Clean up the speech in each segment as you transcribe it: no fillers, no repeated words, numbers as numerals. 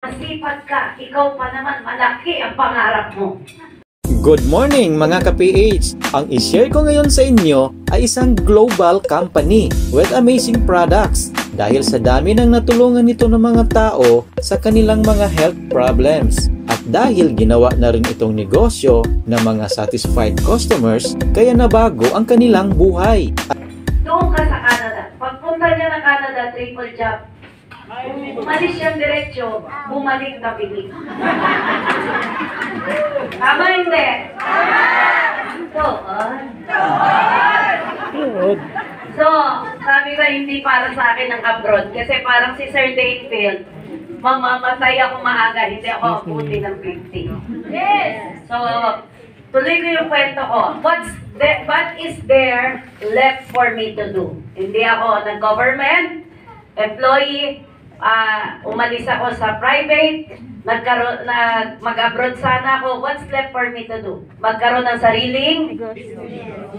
Masipag ka, ikaw pa naman malaki ang pangarap mo. Good morning mga ka-PH! Ang i-share ko ngayon sa inyo ay isang global company with amazing products dahil sa dami ng natulungan nito ng mga tao sa kanilang mga health problems. At dahil ginawa na rin itong negosyo ng mga satisfied customers, kaya nabago ang kanilang buhay. Doon ka sa Canada. Pagpunta niya ng Canada, triple job. Umalis siyang diretsyo, bumalik na pinig. Tama hindi? So, sabi ko hindi para sa akin ang abroad. Kasi parang si Sir Datefield, mamamatay ako maaga, hindi ako abuti ng 50. Yes! So, tuloy ko yung kwento ko. What is there left for me to do? Hindi ako ng-government, employee, umalis ako sa private, mag-abroad sana ako. What's left for me to do? Magkaroon ng sariling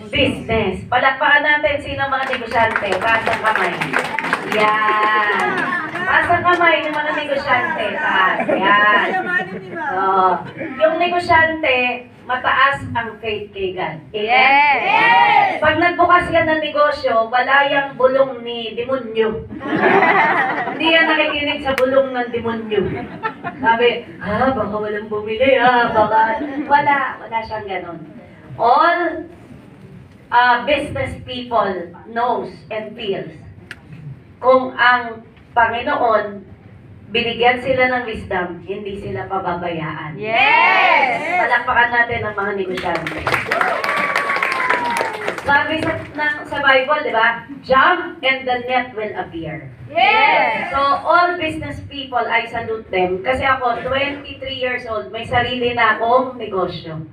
business. Palakpakan natin sino mga negosyante. Pasang kamay. Yan. Pasang kamay ng mga negosyante. Taas. Yan. So, yung negosyante, mataas ang faith kay God. Yes! Pag nagbukas yan ng negosyo, wala yung bulong ni demonyo. Hindi yan nakikinig sa bulong ng demonyo. Sabi, baka walang bumili, baka... Wala siyang ganon. All business people knows and feels kung ang Panginoon binigyan sila ng wisdom, hindi sila pababayaan. Yes! Palakpakan natin ang mga negosyante. Sabi sa Bible, di ba? Jump and the net will appear. Yes! So, all business people, I salute them. Kasi ako, 23 years old, may sarili na akong negosyo.